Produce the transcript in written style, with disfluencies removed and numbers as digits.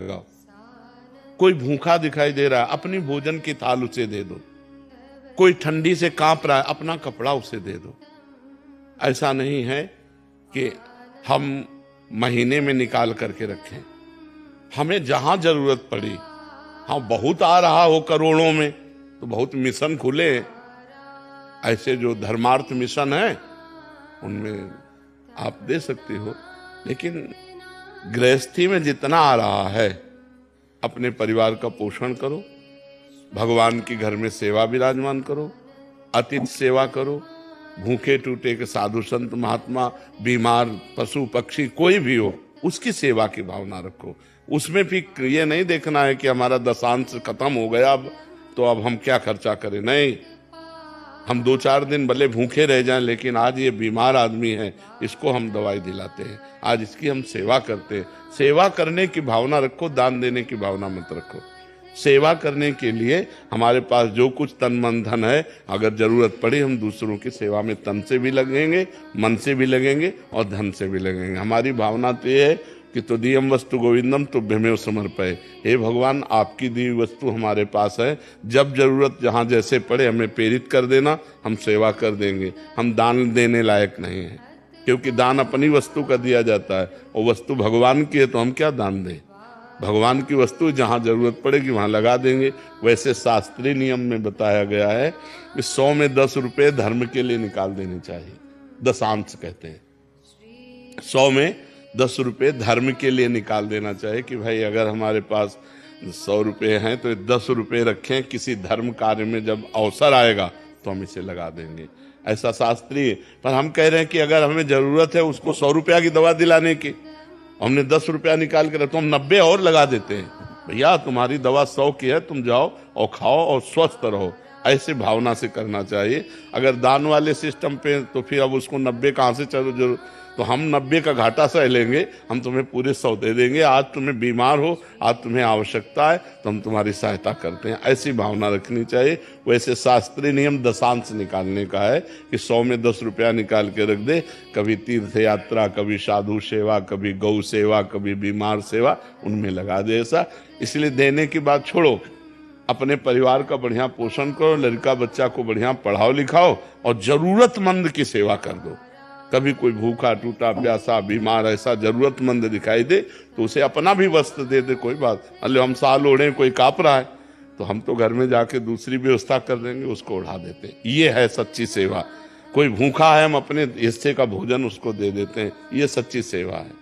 लगाओ। कोई भूखा दिखाई दे रहा है, अपनी भोजन की थाल उसे दे दो। कोई ठंडी से कांप रहा है, अपना कपड़ा उसे दे दो। ऐसा नहीं है कि हम महीने में निकाल करके रखें। हमें जहां जरूरत पड़ी, हाँ बहुत आ रहा हो करोड़ों में तो बहुत मिशन खुले, ऐसे जो धर्मार्थ मिशन है उनमें आप दे सकते हो। लेकिन गृहस्थी में जितना आ रहा है, अपने परिवार का पोषण करो, भगवान की घर में सेवा विराजमान करो, अतिथि सेवा करो, भूखे टूटे के साधु संत महात्मा, बीमार पशु पक्षी कोई भी हो, उसकी सेवा की भावना रखो। उसमें भी ये नहीं देखना है कि हमारा दशांश खत्म हो गया तो अब हम क्या खर्चा करें। नहीं, हम 2-4 दिन भले भूखे रह जाएं, लेकिन आज ये बीमार आदमी है, इसको हम दवाई दिलाते हैं, आज इसकी हम सेवा करते हैं। सेवा करने की भावना रखो, दान देने की भावना मत रखो। सेवा करने के लिए हमारे पास जो कुछ तन मन धन है, अगर जरूरत पड़ी हम दूसरों की सेवा में तन से भी लगेंगे, मन से भी लगेंगे और धन से भी लगेंगे। हमारी भावना तो ये है कि तो दियम वस्तु गोविंदम तुभ्यमेव समर्पये। हे भगवान, आपकी दी वस्तु हमारे पास है, जब जरूरत जहाँ जैसे पड़े हमें प्रेरित कर देना, हम सेवा कर देंगे। हम दान देने लायक नहीं है, क्योंकि दान अपनी वस्तु का दिया जाता है और वस्तु भगवान की है, तो हम क्या दान दें। भगवान की वस्तु जहाँ जरूरत पड़ेगी वहाँ लगा देंगे। वैसे शास्त्रीय नियम में बताया गया है कि 100 में 10 रुपये धर्म के लिए निकाल देने चाहिए, दशांश कहते हैं। 100 में 10 रुपये धर्म के लिए निकाल देना चाहिए कि भाई अगर हमारे पास 100 रुपये हैं तो 10 रुपये रखें, किसी धर्म कार्य में जब अवसर आएगा तो हम इसे लगा देंगे। ऐसा शास्त्रीय। पर हम कह रहे हैं कि अगर हमें जरूरत है उसको 100 रुपया की दवा दिलाने की, हमने 10 रुपया निकाल के रखा, तो हम 90 और लगा देते हैं। भैया तुम्हारी दवा 100 की है, तुम जाओ और खाओ और स्वस्थ रहो। ऐसे भावना से करना चाहिए। अगर दान वाले सिस्टम पे तो फिर अब उसको 90 कहाँ से चलो जरूर, तो हम 90 का घाटा सह लेंगे, हम तुम्हें पूरे 100 दे देंगे। आज तुम्हें बीमार हो, आज तुम्हें आवश्यकता है, तो हम तुम्हारी सहायता करते हैं। ऐसी भावना रखनी चाहिए। वैसे शास्त्रीय नियम दशांश निकालने का है कि 100 में 10 रुपया निकाल के रख दे। कभी तीर्थ यात्रा, कभी साधु सेवा, कभी गौ सेवा, कभी बीमार सेवा, उनमें लगा दे ऐसा। इसलिए देने की बात छोड़ो, अपने परिवार का बढ़िया पोषण करो, लड़का बच्चा को बढ़िया पढ़ाओ लिखाओ और जरूरतमंद की सेवा कर दो। कभी कोई भूखा टूटा प्यासा बीमार ऐसा जरूरतमंद दिखाई दे तो उसे अपना भी वस्त्र दे दे, कोई बात। अरे हम साल ओढ़े, कोई काँप रहा है तो हम तो घर में जाके दूसरी व्यवस्था कर देंगे, उसको उड़ा देते हैं। ये है सच्ची सेवा। कोई भूखा है, हम अपने हिस्से का भोजन उसको दे देते हैं, ये सच्ची सेवा है।